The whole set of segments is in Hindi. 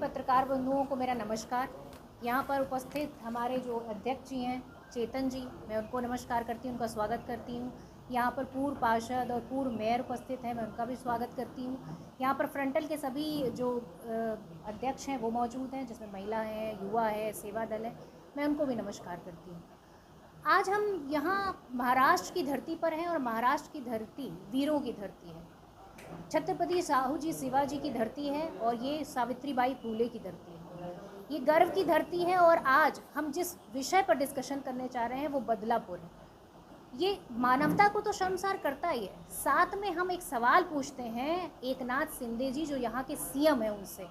पत्रकार बंधुओं को मेरा नमस्कार। यहाँ पर उपस्थित हमारे जो अध्यक्ष जी हैं चेतन जी, मैं उनको नमस्कार करती हूँ, उनका स्वागत करती हूँ। यहाँ पर पूर्व पार्षद और पूर्व मेयर उपस्थित हैं, मैं उनका भी स्वागत करती हूँ। यहाँ पर फ्रंटल के सभी जो अध्यक्ष हैं वो मौजूद हैं, जिसमें महिला है, युवा है, सेवा दल है, मैं उनको भी नमस्कार करती हूँ। आज हम यहाँ महाराष्ट्र की धरती पर हैं और महाराष्ट्र की धरती वीरों की धरती है। छत्रपति साहू जी शिवाजी की धरती है और ये सावित्रीबाई फूले की धरती है। ये गर्व की धरती है और आज हम जिस विषय पर डिस्कशन करने चाह रहे हैं वो बदलापुर है। ये मानवता को तो शर्मसार करता ही है। साथ में हम एक सवाल पूछते हैं एकनाथ शिंदे जी जो यहाँ के सीएम हैं उनसे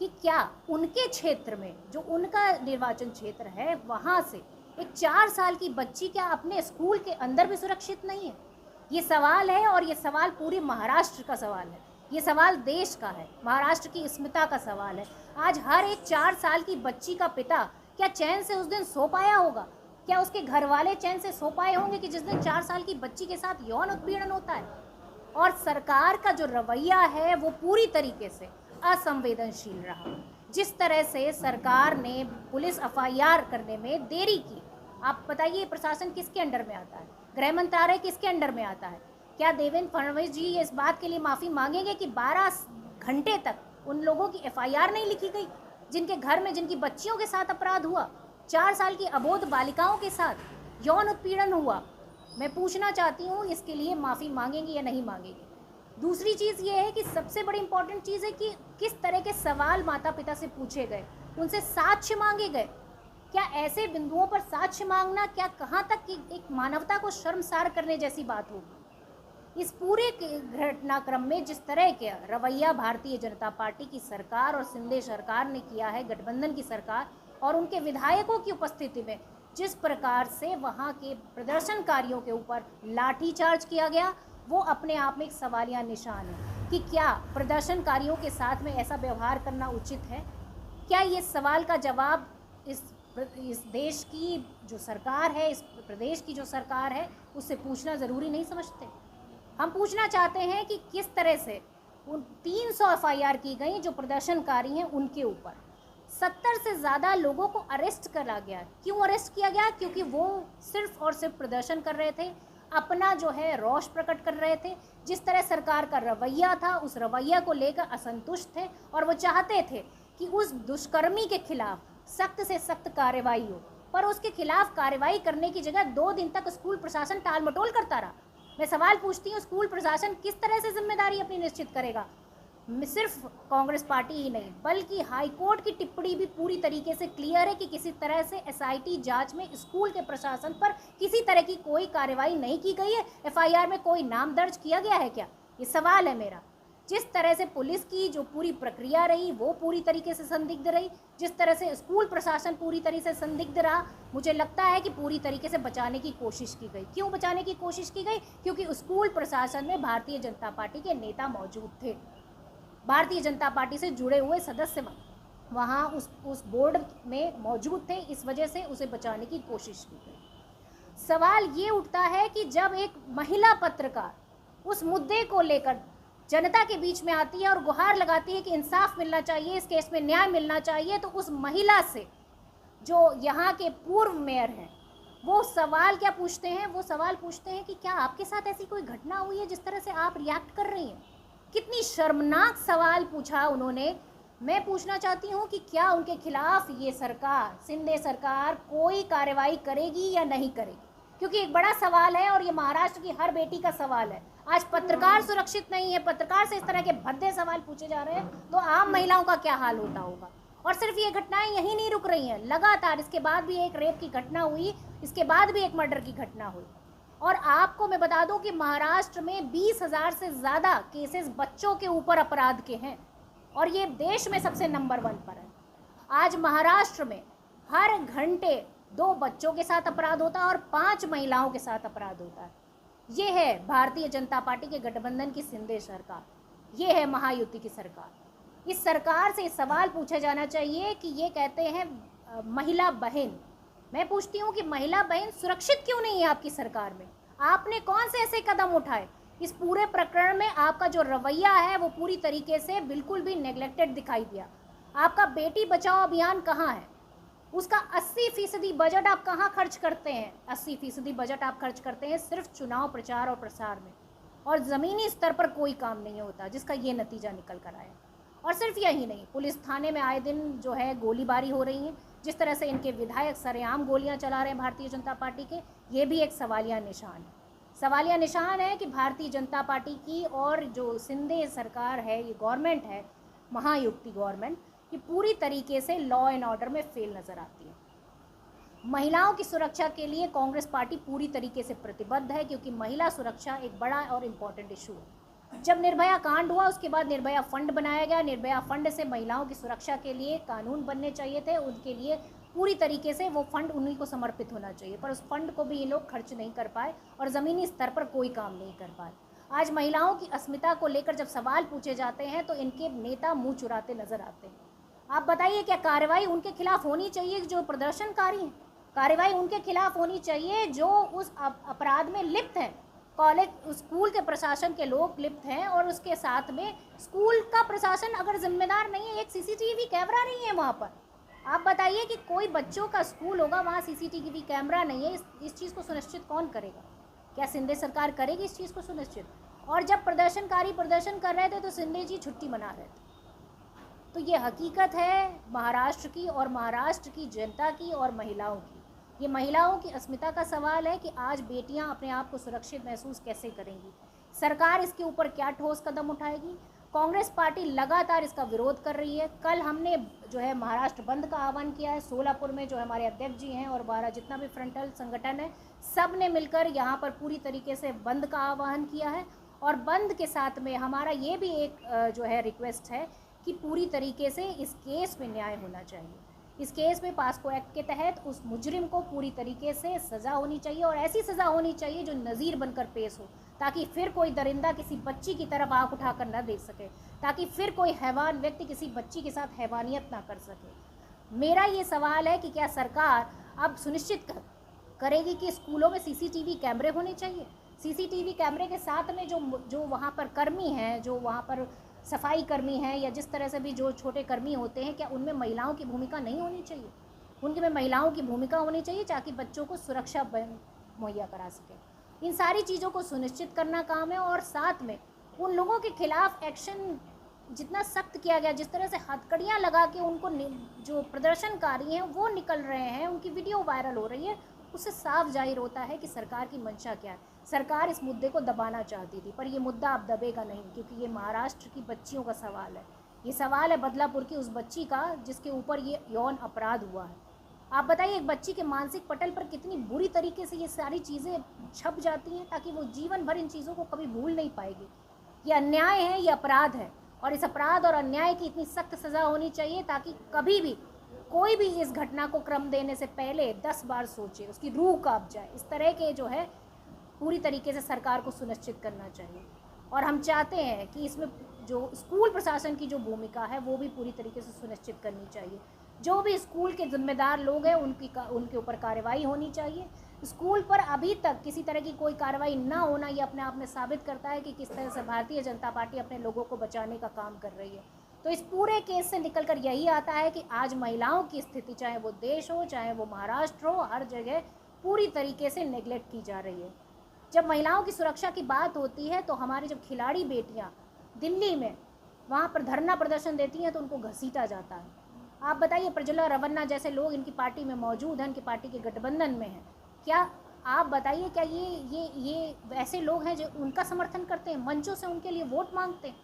कि क्या उनके क्षेत्र में जो उनका निर्वाचन क्षेत्र है वहाँ से एक 4 साल की बच्ची क्या अपने स्कूल के अंदर भी सुरक्षित नहीं है। ये सवाल है और ये सवाल पूरे महाराष्ट्र का सवाल है, ये सवाल देश का है, महाराष्ट्र की अस्मिता का सवाल है। आज हर एक 4 साल की बच्ची का पिता क्या चैन से उस दिन सो पाया होगा? क्या उसके घर वाले चैन से सो पाए होंगे कि जिस दिन 4 साल की बच्ची के साथ यौन उत्पीड़न होता है? और सरकार का जो रवैया है वो पूरी तरीके से असंवेदनशील रहा। जिस तरह से सरकार ने पुलिस एफआईआर करने में देरी की, आप बताइए प्रशासन किसके अंडर में आता है? गृह मंत्रालय किसके अंडर में आता है? क्या देवेंद्र फडणवीस जी इस बात के लिए माफ़ी मांगेंगे कि 12 घंटे तक उन लोगों की एफआईआर नहीं लिखी गई जिनके घर में जिनकी बच्चियों के साथ अपराध हुआ, 4 साल की अबोध बालिकाओं के साथ यौन उत्पीड़न हुआ? मैं पूछना चाहती हूँ इसके लिए माफ़ी मांगेंगे या नहीं मांगेंगे। दूसरी चीज़ ये है कि सबसे बड़ी इंपॉर्टेंट चीज़ है कि किस तरह के सवाल माता पिता से पूछे गए, उनसे साक्ष्य मांगे गए। क्या ऐसे बिंदुओं पर साक्ष्य मांगना क्या कहाँ तक कि एक मानवता को शर्मसार करने जैसी बात होगी? इस पूरे घटनाक्रम में जिस तरह के रवैया भारतीय जनता पार्टी की सरकार और शिंदे सरकार ने किया है, गठबंधन की सरकार और उनके विधायकों की उपस्थिति में जिस प्रकार से वहाँ के प्रदर्शनकारियों के ऊपर लाठीचार्ज किया गया, वो अपने आप में एक सवालिया निशान है कि क्या प्रदर्शनकारियों के साथ में ऐसा व्यवहार करना उचित है? क्या ये सवाल का जवाब इस देश की जो सरकार है, इस प्रदेश की जो सरकार है, उससे पूछना ज़रूरी नहीं समझते? हम पूछना चाहते हैं कि किस तरह से उन 300 एफआईआर की गई जो प्रदर्शनकारी हैं उनके ऊपर। 70 से ज़्यादा लोगों को अरेस्ट करा गया। क्यों अरेस्ट किया गया? क्योंकि वो सिर्फ और सिर्फ प्रदर्शन कर रहे थे, अपना जो है रोष प्रकट कर रहे थे। जिस तरह सरकार का रवैया था उस रवैया को लेकर असंतुष्ट थे और वो चाहते थे कि उस दुष्कर्मी के खिलाफ सख्त से सख्त कार्रवाई हो, पर उसके खिलाफ कार्रवाई करने की जगह 2 दिन तक स्कूल प्रशासन टाल मटोल करता रहा। मैं सवाल पूछती हूँ, स्कूल प्रशासन किस तरह से जिम्मेदारी अपनी निश्चित करेगा? सिर्फ कांग्रेस पार्टी ही नहीं बल्कि हाईकोर्ट की टिप्पणी भी पूरी तरीके से क्लियर है कि किसी तरह से एसआईटी जांच में स्कूल के प्रशासन पर किसी तरह की कोई कार्रवाई नहीं की गई है। एफआईआर में कोई नाम दर्ज किया गया है क्या? ये सवाल है मेरा। जिस तरह से पुलिस की जो पूरी प्रक्रिया रही वो पूरी तरीके से संदिग्ध रही, जिस तरह से स्कूल प्रशासन पूरी तरह से संदिग्ध रहा, मुझे लगता है कि पूरी तरीके से बचाने की कोशिश की गई। क्यों बचाने की कोशिश की गई? क्योंकि स्कूल प्रशासन में भारतीय जनता पार्टी के नेता मौजूद थे, भारतीय जनता पार्टी से जुड़े हुए सदस्य वहाँ उस बोर्ड में मौजूद थे, इस वजह से उसे बचाने की कोशिश की गई। सवाल ये उठता है कि जब एक महिला पत्रकार उस मुद्दे को लेकर जनता के बीच में आती है और गुहार लगाती है कि इंसाफ मिलना चाहिए, इस केस में न्याय मिलना चाहिए, तो उस महिला से जो यहाँ के पूर्व मेयर हैं वो सवाल क्या पूछते हैं? वो सवाल पूछते हैं कि क्या आपके साथ ऐसी कोई घटना हुई है जिस तरह से आप रिएक्ट कर रही हैं? कितनी शर्मनाक सवाल पूछा उन्होंने। मैं पूछना चाहती हूँ कि क्या उनके खिलाफ ये सरकार, शिंदे सरकार, कोई कार्रवाई करेगी या नहीं करेगी? क्योंकि एक बड़ा सवाल है और ये महाराष्ट्र की हर बेटी का सवाल है। आज पत्रकार सुरक्षित नहीं है, पत्रकार से इस तरह के भद्दे सवाल पूछे जा रहे हैं तो आम महिलाओं का क्या हाल होता होगा? और सिर्फ ये घटनाएं यहीं नहीं रुक रही हैं, लगातार इसके बाद भी एक रेप की घटना हुई, इसके बाद भी एक मर्डर की घटना हुई। और आपको मैं बता दूं कि महाराष्ट्र में 20,000 से ज़्यादा केसेस बच्चों के ऊपर अपराध के हैं और ये देश में सबसे नंबर 1 पर है। आज महाराष्ट्र में हर घंटे 2 बच्चों के साथ अपराध होता है और 5 महिलाओं के साथ अपराध होता है। ये है भारतीय जनता पार्टी के गठबंधन की शिंदे सरकार, ये है महायुति की सरकार। इस सरकार से सवाल पूछा जाना चाहिए कि ये कहते हैं महिला बहन। मैं पूछती हूँ कि महिला बहन सुरक्षित क्यों नहीं है आपकी सरकार में? आपने कौन से ऐसे कदम उठाए? इस पूरे प्रकरण में आपका जो रवैया है वो पूरी तरीके से बिल्कुल भी नेग्लेक्टेड दिखाई दिया। आपका बेटी बचाओ अभियान कहाँ है? उसका 80% बजट आप कहाँ खर्च करते हैं? 80% बजट आप खर्च करते हैं सिर्फ चुनाव प्रचार और प्रसार में, और ज़मीनी स्तर पर कोई काम नहीं होता, जिसका ये नतीजा निकल कर आया। और सिर्फ यही नहीं, पुलिस थाने में आए दिन जो है गोलीबारी हो रही है, जिस तरह से इनके विधायक सरेआम गोलियां चला रहे हैं भारतीय जनता पार्टी के, ये भी एक सवालिया निशान है। सवालिया निशान है कि भारतीय जनता पार्टी की और जो सिंधे सरकार है, ये गवर्नमेंट है, महायुक्ति गवर्नमेंट, ये पूरी तरीके से लॉ एंड ऑर्डर में फेल नज़र आती है। महिलाओं की सुरक्षा के लिए कांग्रेस पार्टी पूरी तरीके से प्रतिबद्ध है, क्योंकि महिला सुरक्षा एक बड़ा और इम्पॉर्टेंट इशू है। जब निर्भया कांड हुआ, उसके बाद निर्भया फंड बनाया गया। निर्भया फंड से महिलाओं की सुरक्षा के लिए कानून बनने चाहिए थे, उनके लिए पूरी तरीके से वो फंड उन्हीं को समर्पित होना चाहिए, पर उस फंड को भी ये लोग खर्च नहीं कर पाए और ज़मीनी स्तर पर कोई काम नहीं कर पाए। आज महिलाओं की अस्मिता को लेकर जब सवाल पूछे जाते हैं तो इनके नेता मुँह चुराते नजर आते हैं। आप बताइए, क्या कार्रवाई उनके खिलाफ होनी चाहिए जो प्रदर्शनकारी हैं? कार्रवाई उनके खिलाफ होनी चाहिए जो उस अपराध में लिप्त हैं। कॉलेज स्कूल के प्रशासन के लोग लिप्त हैं, और उसके साथ में स्कूल का प्रशासन अगर जिम्मेदार नहीं है, एक सीसीटीवी कैमरा नहीं है वहाँ पर। आप बताइए कि कोई बच्चों का स्कूल होगा, वहाँ सीसीटीवी कैमरा नहीं है, इस चीज़ को सुनिश्चित कौन करेगा? क्या सिंधे सरकार करेगी इस चीज़ को सुनिश्चित? और जब प्रदर्शनकारी प्रदर्शन कर रहे थे तो सिंधे जी छुट्टी मना रहे थे। तो ये हकीकत है महाराष्ट्र की, और महाराष्ट्र की जनता की और महिलाओं की। ये महिलाओं की अस्मिता का सवाल है कि आज बेटियां अपने आप को सुरक्षित महसूस कैसे करेंगी। सरकार इसके ऊपर क्या ठोस कदम उठाएगी? कांग्रेस पार्टी लगातार इसका विरोध कर रही है। कल हमने जो है महाराष्ट्र बंद का आह्वान किया है। सोलापुर में जो हमारे अध्यक्ष जी हैं और 12 जितना भी फ्रंटल संगठन है, सब ने मिलकर यहाँ पर पूरी तरीके से बंद का आह्वान किया है। और बंद के साथ में हमारा ये भी एक जो है रिक्वेस्ट है कि पूरी तरीके से इस केस में न्याय होना चाहिए। इस केस में पास्को एक्ट के तहत उस मुजरिम को पूरी तरीके से सज़ा होनी चाहिए, और ऐसी सज़ा होनी चाहिए जो नज़ीर बनकर पेश हो, ताकि फिर कोई दरिंदा किसी बच्ची की तरफ आँख उठाकर न देख सके, ताकि फिर कोई हैवान व्यक्ति किसी बच्ची के साथ हैवानियत ना कर सके। मेरा ये सवाल है कि क्या सरकार अब सुनिश्चित करेगी कि स्कूलों में सीसीटीवी कैमरे होने चाहिए? सीसीटीवी कैमरे के साथ में जो वहाँ पर कर्मी हैं, जो वहाँ पर सफाई कर्मी हैं, या जिस तरह से भी जो छोटे कर्मी होते हैं, क्या उनमें महिलाओं की भूमिका नहीं होनी चाहिए? उनके में महिलाओं की भूमिका होनी चाहिए, ताकि बच्चों को सुरक्षा मुहैया करा सके। इन सारी चीज़ों को सुनिश्चित करना काम है, और साथ में उन लोगों के खिलाफ एक्शन जितना सख्त किया गया, जिस तरह से हथकड़ियाँ लगा के उनको जो प्रदर्शनकारी हैं वो निकल रहे हैं, उनकी वीडियो वायरल हो रही है, उससे साफ जाहिर होता है कि सरकार की मंशा क्या है। सरकार इस मुद्दे को दबाना चाहती थी, पर ये मुद्दा अब दबेगा नहीं, क्योंकि ये महाराष्ट्र की बच्चियों का सवाल है। ये सवाल है बदलापुर की उस बच्ची का जिसके ऊपर ये यौन अपराध हुआ है। आप बताइए, एक बच्ची के मानसिक पटल पर कितनी बुरी तरीके से ये सारी चीज़ें छप जाती हैं, ताकि वो जीवन भर इन चीज़ों को कभी भूल नहीं पाएगी। ये अन्याय है, ये अपराध है, और इस अपराध और अन्याय की इतनी सख्त सज़ा होनी चाहिए ताकि कभी भी कोई भी इस घटना को क्रम देने से पहले 10 बार सोचे, उसकी रूह कांप जाए। इस तरह के जो है पूरी तरीके से सरकार को सुनिश्चित करना चाहिए। और हम चाहते हैं कि इसमें जो स्कूल प्रशासन की जो भूमिका है वो भी पूरी तरीके से सुनिश्चित करनी चाहिए। जो भी स्कूल के जिम्मेदार लोग हैं उनके ऊपर कार्रवाई होनी चाहिए। स्कूल पर अभी तक किसी तरह की कोई कार्रवाई ना होना, ये अपने आप में साबित करता है कि किस तरह से भारतीय जनता पार्टी अपने लोगों को बचाने का काम कर रही है। तो इस पूरे केस से निकलकर यही आता है कि आज महिलाओं की स्थिति, चाहे वो देश हो चाहे वो महाराष्ट्र हो, हर जगह पूरी तरीके से नेग्लेक्ट की जा रही है। जब महिलाओं की सुरक्षा की बात होती है तो हमारी जब खिलाड़ी बेटियां दिल्ली में वहाँ पर धरना प्रदर्शन देती हैं तो उनको घसीटा जाता है। आप बताइए, प्रज्वला रवन्ना जैसे लोग इनकी पार्टी में मौजूद हैं, इनकी पार्टी के गठबंधन में हैं, क्या आप बताइए क्या ये ऐसे लोग हैं जो उनका समर्थन करते हैं, मंचों से उनके लिए वोट मांगते हैं?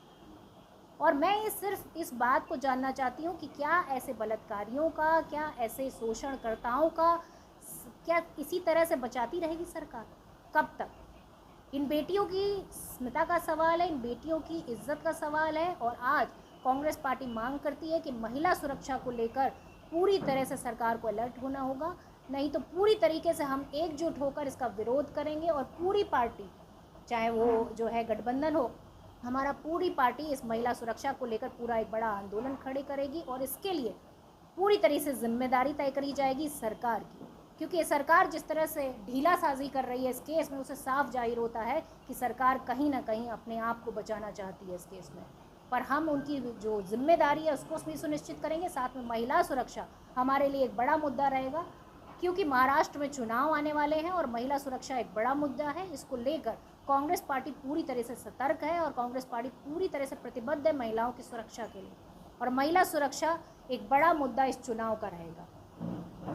और मैं सिर्फ इस बात को जानना चाहती हूँ कि क्या ऐसे बलात्कारियों का, क्या ऐसे शोषणकर्ताओं का क्या इसी तरह से बचाती रहेगी सरकार? कब तक? इन बेटियों की स्मिता का सवाल है, इन बेटियों की इज्जत का सवाल है। और आज कांग्रेस पार्टी मांग करती है कि महिला सुरक्षा को लेकर पूरी तरह से सरकार को अलर्ट होना होगा, नहीं तो पूरी तरीके से हम एकजुट होकर इसका विरोध करेंगे। और पूरी पार्टी, चाहे वो जो है गठबंधन हो, हमारा पूरी पार्टी इस महिला सुरक्षा को लेकर पूरा एक बड़ा आंदोलन खड़े करेगी। और इसके लिए पूरी तरह से जिम्मेदारी तय करी जाएगी सरकार की, क्योंकि सरकार जिस तरह से ढीला साजी कर रही है इस केस में, उसे साफ जाहिर होता है कि सरकार कहीं ना कहीं अपने आप को बचाना चाहती है इस केस में। पर हम उनकी जो जिम्मेदारी है उसको भी सुनिश्चित करेंगे। साथ में महिला सुरक्षा हमारे लिए एक बड़ा मुद्दा रहेगा, क्योंकि महाराष्ट्र में चुनाव आने वाले हैं और महिला सुरक्षा एक बड़ा मुद्दा है। इसको लेकर कांग्रेस पार्टी पूरी तरह से सतर्क है और कांग्रेस पार्टी पूरी तरह से प्रतिबद्ध है महिलाओं की सुरक्षा के लिए, और महिला सुरक्षा एक बड़ा मुद्दा इस चुनाव का रहेगा।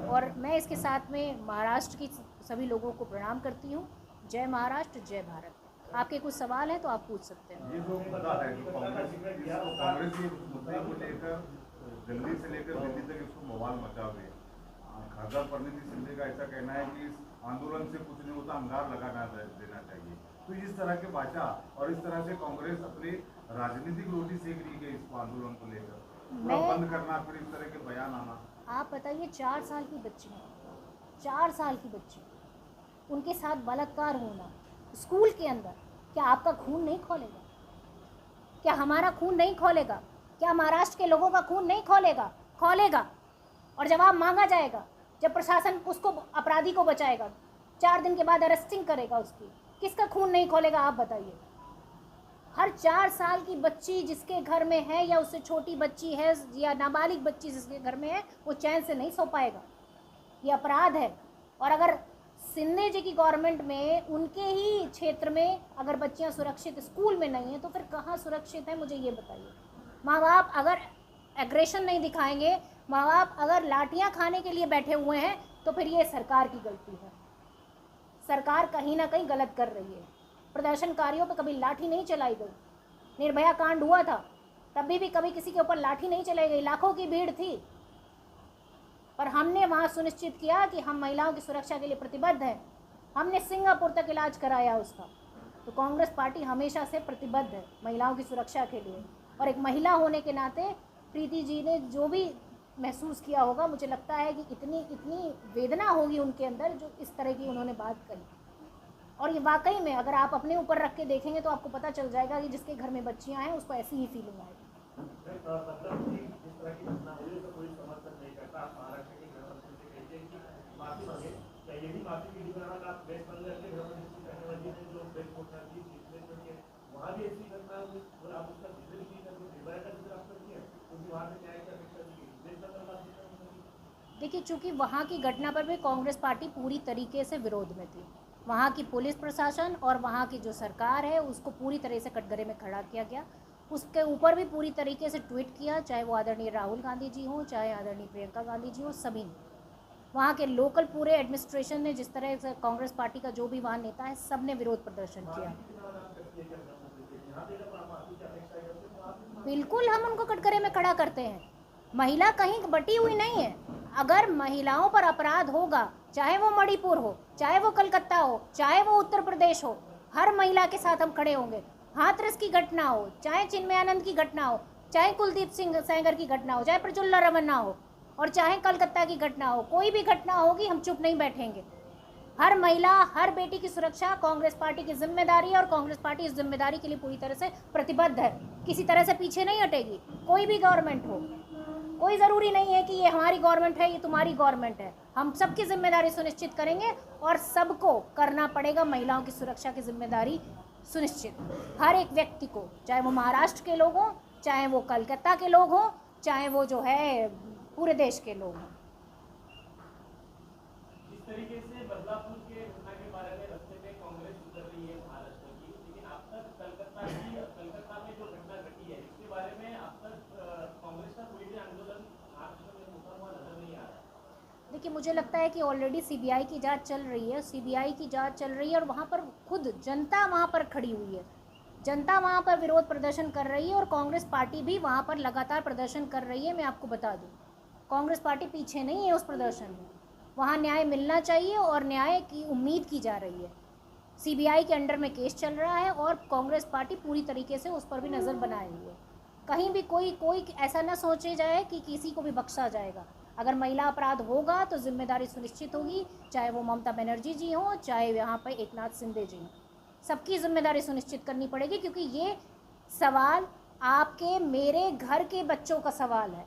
और मैं इसके साथ में महाराष्ट्र की सभी लोगों को प्रणाम करती हूँ। जय महाराष्ट्र, जय भारत। आपके कुछ सवाल हैं तो आप पूछ सकते हैं। ये जो मुद्दा है जो कांग्रेस के मुद्दे को लेकर दिल्ली से लेकर दिल्ली तक इसको बवाल मचा हुए है। खासदार परिणीति शिंदे का ऐसा कहना है कि इस आंदोलन से कुछ नहीं होता, अंगार लगाना देना चाहिए। तो इस तरह के भाषा और इस तरह से कांग्रेस अपनी राजनीतिक रोटी सेक रही है इस आंदोलन को लेकर, बंद करना, फिर इस तरह के बयान आना। आप बताइए, 4 साल की बच्ची है, 4 साल की बच्ची, उनके साथ बलात्कार होना स्कूल के अंदर, क्या आपका खून नहीं खोलेगा? क्या हमारा खून नहीं खोलेगा? क्या महाराष्ट्र के लोगों का खून नहीं खोलेगा? खोलेगा। और जवाब मांगा जाएगा जब प्रशासन उसको, अपराधी को बचाएगा, 4 दिन के बाद अरेस्टिंग करेगा उसकी। किसका खून नहीं खोलेगा आप बताइए? हर 4 साल की बच्ची जिसके घर में है या उससे छोटी बच्ची है या नाबालिग बच्ची जिसके घर में है, वो चैन से नहीं सो पाएगा। ये अपराध है। और अगर शिंदे जी की गवर्नमेंट में उनके ही क्षेत्र में अगर बच्चियां सुरक्षित स्कूल में नहीं है तो फिर कहाँ सुरक्षित है, मुझे ये बताइए। माँ बाप अगर एग्रेशन नहीं दिखाएंगे, माँ बाप अगर लाठियाँ खाने के लिए बैठे हुए हैं, तो फिर ये सरकार की गलती है। सरकार कहीं ना कहीं गलत कर रही है। प्रदर्शनकारियों पर कभी लाठी नहीं चलाई गई। निर्भया कांड हुआ था, तभी भी कभी किसी के ऊपर लाठी नहीं चलाई गई, लाखों की भीड़ थी, पर हमने वहाँ सुनिश्चित किया कि हम महिलाओं की सुरक्षा के लिए प्रतिबद्ध हैं। हमने सिंगापुर तक इलाज कराया उसका। तो कांग्रेस पार्टी हमेशा से प्रतिबद्ध है महिलाओं की सुरक्षा के लिए। और एक महिला होने के नाते प्रीति जी ने जो भी महसूस किया होगा, मुझे लगता है कि इतनी वेदना होगी उनके अंदर जो इस तरह की उन्होंने बात करी। और ये वाकई में अगर आप अपने ऊपर रख के देखेंगे तो आपको पता चल जाएगा कि जिसके घर में बच्चियां हैं उसको ऐसी ही फीलिंग आएगी। देखिए, चूँकि वहाँ की घटना पर भी कांग्रेस पार्टी पूरी तरीके से विरोध में थी। वहाँ की पुलिस प्रशासन और वहाँ की जो सरकार है उसको पूरी तरह से कटघरे में खड़ा किया गया। उसके ऊपर भी पूरी तरीके से ट्वीट किया, चाहे वो आदरणीय राहुल गांधी जी हों, चाहे आदरणीय प्रियंका गांधी जी हों, सभी ने। वहाँ के लोकल पूरे एडमिनिस्ट्रेशन ने, जिस तरह से कांग्रेस पार्टी का जो भी वहाँ नेता है, सब ने विरोध प्रदर्शन किया। बिल्कुल हम उनको कटघरे में खड़ा करते हैं। महिला कहीं बटी हुई नहीं है। अगर महिलाओं पर अपराध होगा, चाहे वो मणिपुर हो, चाहे वो कलकत्ता हो, चाहे वो उत्तर प्रदेश हो, हर महिला के साथ हम खड़े होंगे। हाथरस की घटना हो, चाहे चिन्मयानंद की घटना हो, चाहे कुलदीप सिंह सेंगर की घटना हो, चाहे प्रजुल्ला रमन्ना हो, और चाहे कलकत्ता की घटना हो, कोई भी घटना होगी हम चुप नहीं बैठेंगे। हर महिला, हर बेटी की सुरक्षा कांग्रेस पार्टी की जिम्मेदारी है और कांग्रेस पार्टी इस जिम्मेदारी के लिए पूरी तरह से प्रतिबद्ध है। किसी तरह से पीछे नहीं हटेगी, कोई भी गवर्नमेंट हो। कोई ज़रूरी नहीं है कि ये हमारी गवर्नमेंट है, ये तुम्हारी गवर्नमेंट है। हम सबकी जिम्मेदारी सुनिश्चित करेंगे और सबको करना पड़ेगा महिलाओं की सुरक्षा की जिम्मेदारी सुनिश्चित। हर एक व्यक्ति को, चाहे वो महाराष्ट्र के लोग हों, चाहे वो कलकत्ता के लोग हों, चाहे वो जो है पूरे देश के लोग हों। जिस तरीके से बदलापुर के घटना के बारे में रास्ते पे कांग्रेस उतर रही है महाराष्ट्र की, लेकिन अब तक कलकत्ता में जो घटना घटी है इसके बारे में अब तक कांग्रेस का कोई भी आंदोलन महाराष्ट्र में होता हुआ नजर नहीं आ रहा। देखिए, मुझे लगता है कि ऑलरेडी सीबीआई की जांच चल रही है, सीबीआई की जांच चल रही है और वहाँ पर खुद जनता वहाँ पर खड़ी हुई है। जनता वहाँ पर विरोध प्रदर्शन कर रही है और कांग्रेस पार्टी भी वहाँ पर लगातार प्रदर्शन कर रही है। मैं आपको बता दूँ, कांग्रेस पार्टी पीछे नहीं है उस प्रदर्शन में। वहाँ न्याय मिलना चाहिए और न्याय की उम्मीद की जा रही है। सीबीआई के अंडर में केस चल रहा है और कांग्रेस पार्टी पूरी तरीके से उस पर भी नज़र बनाए हुई है। कहीं भी कोई ऐसा ना सोचे जाए कि किसी को भी बख्शा जाएगा। अगर महिला अपराध होगा तो जिम्मेदारी सुनिश्चित होगी, चाहे वो ममता बनर्जी जी हों, चाहे यहाँ पर एकनाथ शिंदे जी हों, सबकी जिम्मेदारी सुनिश्चित करनी पड़ेगी। क्योंकि ये सवाल आपके मेरे घर के बच्चों का सवाल है,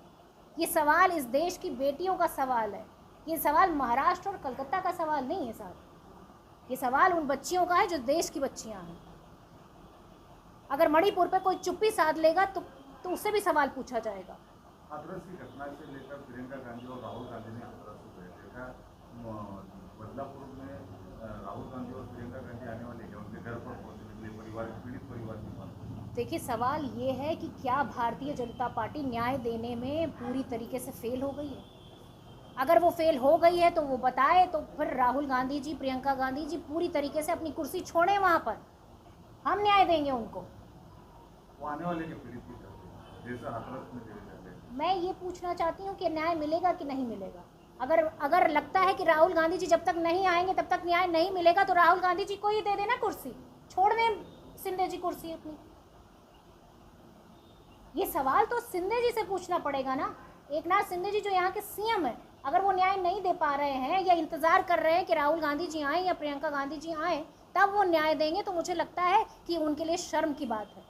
ये सवाल इस देश की बेटियों का सवाल है, ये सवाल महाराष्ट्र और कलकत्ता का सवाल नहीं है साहब। ये सवाल उन बच्चियों का है जो देश की बच्चियां हैं। अगर मणिपुर पे कोई चुप्पी साध लेगा तो तो उससे भी सवाल पूछा जाएगा। हाथरस की घटना से लेकर प्रियंका गांधी और राहुल गांधी ने हाथरस को गए देखा, बदलापुर में राहुल गांधी और प्रियंका गांधी आने वाले हैं, उनके घर पर पहुंचने के लिए परिवार पीड़ित परिवार के पास। देखिए, सवाल ये है कि क्या भारतीय जनता पार्टी न्याय देने में पूरी तरीके से फेल हो गई है? अगर वो फेल हो गई है तो वो बताए, तो फिर राहुल गांधी जी, प्रियंका गांधी जी पूरी तरीके से अपनी कुर्सी छोड़ें वहाँ पर, हम न्याय देंगे उनको। वो आने वाले के पीड़ित की तरफ जैसा हाथरस में दे जाते हैं। मैं ये पूछना चाहती हूँ कि न्याय मिलेगा कि नहीं मिलेगा। अगर लगता है कि राहुल गांधी जी जब तक नहीं आएंगे तब तक न्याय नहीं मिलेगा, तो राहुल गांधी जी को ही दे देना कुर्सी, छोड़ दें सिंधे जी कुर्सी अपनी। ये सवाल तो सिंधे जी से पूछना पड़ेगा ना। एकनाथ शिंदे जी जो यहाँ के सीएम है, अगर वो न्याय नहीं दे पा रहे हैं या इंतजार कर रहे हैं कि राहुल गांधी जी आए या प्रियंका गांधी जी आए तब वो न्याय देंगे, तो मुझे लगता है कि उनके लिए शर्म की बात है।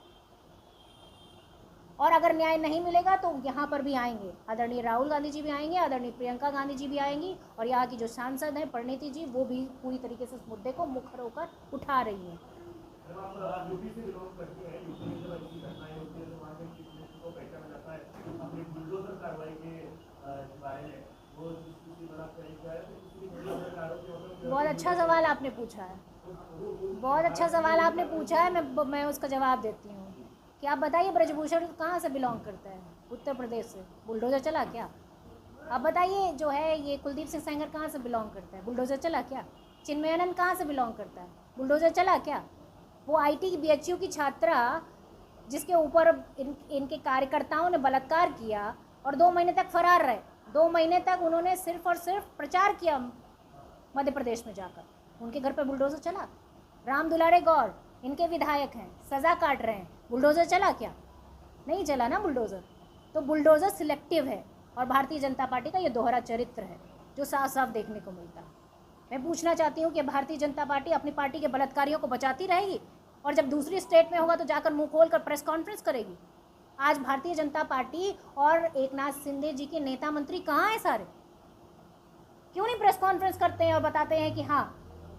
और अगर न्याय नहीं मिलेगा तो यहाँ पर भी आएंगे, आदरणीय राहुल गांधी जी भी आएंगे, आदरणीय प्रियंका गांधी जी भी आएंगी, और यहाँ की जो सांसद हैं परिणीति जी, वो भी पूरी तरीके से इस मुद्दे को मुखर होकर उठा रही हैं। यूपी से बिलोंग करती है, यूपी में जब ऐसी घटनाएं होती है तो वहाँ के चीफ मिनिस्टर को पहचाना जाता है अपनी बुलडोजर कार्रवाई के बारे में। वो किसी बड़ा तरीका है, बहुत अच्छा सवाल आपने पूछा है, बहुत अच्छा सवाल आपने पूछा है। मैं उसका जवाब देती हूँ कि आप बताइए, ब्रजभूषण कहाँ से बिलोंग करता है? उत्तर प्रदेश से। बुलडोज़र चला क्या? आप बताइए, जो है ये कुलदीप सिंह सेंगर कहाँ से बिलोंग करता है? बुलडोज़र चला क्या? चिन्मयानंद कहाँ से बिलोंग करता है? बुलडोज़र चला क्या? वो आईटी बीएचयू की छात्रा जिसके ऊपर इनके कार्यकर्ताओं ने बलात्कार किया और 2 महीने तक फरार रहे, 2 महीने तक उन्होंने सिर्फ और सिर्फ प्रचार किया मध्य प्रदेश में जाकर, उनके घर पर बुलडोज़र चला? राम दुलारे गौर इनके विधायक हैं, सज़ा काट रहे हैं, बुलडोज़र चला क्या? नहीं चला ना बुलडोज़र। तो बुलडोज़र सिलेक्टिव है, और भारतीय जनता पार्टी का ये दोहरा चरित्र है जो साफ साफ देखने को मिलता है। मैं पूछना चाहती हूँ कि भारतीय जनता पार्टी अपनी पार्टी के बलात्कारियों को बचाती रहेगी, और जब दूसरी स्टेट में होगा तो जाकर मुंह खोल कर प्रेस कॉन्फ्रेंस करेगी? आज भारतीय जनता पार्टी और एकनाथ शिंदे जी के नेता मंत्री कहाँ हैं सारे? क्यों नहीं प्रेस कॉन्फ्रेंस करते हैं और बताते हैं कि हाँ,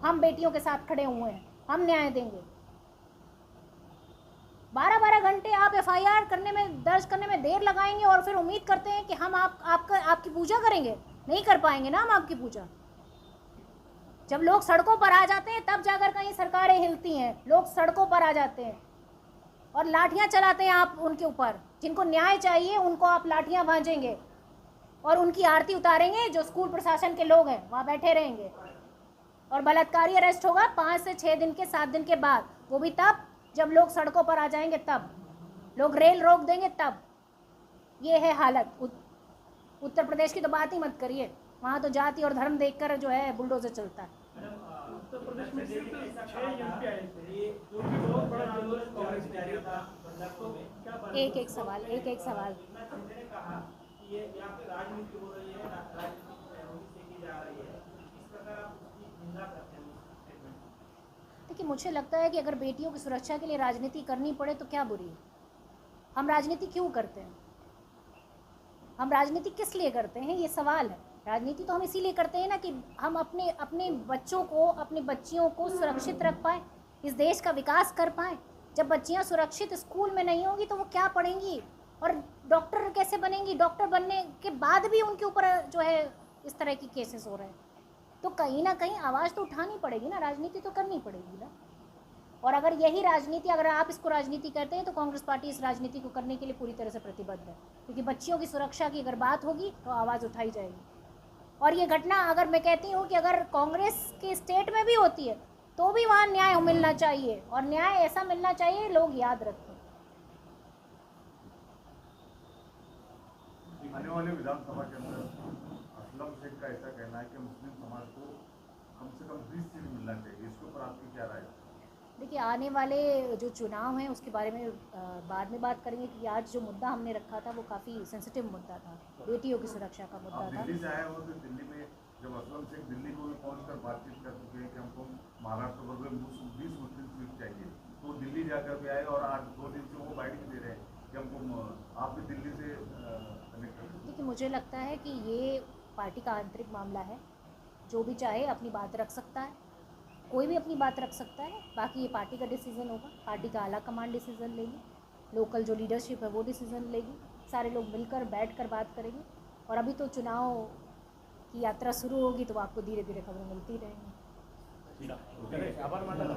हम बेटियों के साथ खड़े हुए हैं, हम न्याय देंगे? 12-12 घंटे आप एफआईआर दर्ज करने में देर लगाएंगे और फिर उम्मीद करते हैं कि हम आपकी पूजा करेंगे। नहीं कर पाएंगे ना हम आपकी पूजा। जब लोग सड़कों पर आ जाते हैं तब जाकर कहीं सरकारें हिलती हैं। लोग सड़कों पर आ जाते हैं और लाठियां चलाते हैं आप उनके ऊपर। जिनको न्याय चाहिए उनको आप लाठियां भांजेंगे और उनकी आरती उतारेंगे। जो स्कूल प्रशासन के लोग हैं वहाँ बैठे रहेंगे, और बलात्कारी अरेस्ट होगा 5 से 6 दिन के 7 दिन के बाद, वो भी तब जब लोग सड़कों पर आ जाएंगे, तब लोग रेल रोक देंगे, तब। ये है हालत। उत्तर प्रदेश की तो बात ही मत करिए, वहाँ तो जाति और धर्म देखकर जो है बुलडोजर चलता है। उत्तर प्रदेश में सिर्फ 6 एमपी आए थे, जो कि बहुत बड़ा आंदोलन कांग्रेस ने किया था। एक सवाल ने कहा कि ये यहाँ पे राजनीति हो रही है, राजनीति की जा रही है, इस प्रकार आप उसकी निंदा करते हैं। देखिए, मुझे लगता है कि अगर बेटियों की सुरक्षा के लिए राजनीति करनी पड़े तो क्या बुरी है। हम राजनीति क्यों करते हैं? हम राजनीति किस लिए करते हैं, ये सवाल है। राजनीति तो हम इसीलिए करते हैं ना कि हम अपने बच्चों को, अपनी बच्चियों को सुरक्षित रख पाएँ, इस देश का विकास कर पाएँ। जब बच्चियां सुरक्षित स्कूल में नहीं होंगी तो वो क्या पढ़ेंगी और डॉक्टर कैसे बनेंगी? डॉक्टर बनने के बाद भी उनके ऊपर जो है इस तरह की केसेस हो रहे हैं। तो कहीं ना कहीं आवाज़ तो उठानी पड़ेगी ना, राजनीति तो करनी पड़ेगी ना। और अगर यही राजनीति, अगर आप इसको राजनीति करते हैं तो कांग्रेस पार्टी इस राजनीति को करने के लिए पूरी तरह से प्रतिबद्ध है, क्योंकि बच्चियों की सुरक्षा की अगर बात होगी तो आवाज़ उठाई जाएगी। और ये घटना, अगर मैं कहती हूँ कि अगर कांग्रेस के स्टेट में भी होती है तो भी वहाँ न्याय मिलना चाहिए, और न्याय ऐसा मिलना चाहिए लोग याद रखें। आने वाले विधानसभा के अंदर असलम शेख का ऐसा कहना है कि मुस्लिम समाज को कम से कम 20 सीट मिलना चाहिए, इसके ऊपर आपकी क्या राय है? देखिए, आने वाले जो चुनाव हैं उसके बारे में बाद में बात करेंगे, क्योंकि आज जो मुद्दा हमने रखा था वो काफ़ी सेंसिटिव मुद्दा था, बेटियों की सुरक्षा का मुद्दा था। दिल्ली से आए हो तो दिल्ली में जब असलम शेख दिल्ली को भी पहुंचकर बातचीत कर चुके हैं कि हमको महाराष्ट्र भर में 20 मुस्लिम सीट चाहिए, तो दिल्ली जाकर भी आए और आज 2 दिन से वो बाइट भी दे रहे हैं कि हमको आप भी दिल्ली से कनेक्ट करें। देखिए, मुझे लगता है कि ये पार्टी का आंतरिक मामला है। जो भी चाहे अपनी बात रख सकता है, कोई भी अपनी बात रख सकता है। बाकी ये पार्टी का डिसीज़न होगा, पार्टी का आला कमान डिसीज़न लेगी। लोकल जो लीडरशिप है वो डिसीज़न लेगी, सारे लोग मिलकर बैठ कर बात करेंगे। और अभी तो चुनाव की यात्रा शुरू होगी तो आपको धीरे धीरे खबरें मिलती रहेंगी। आभार मानला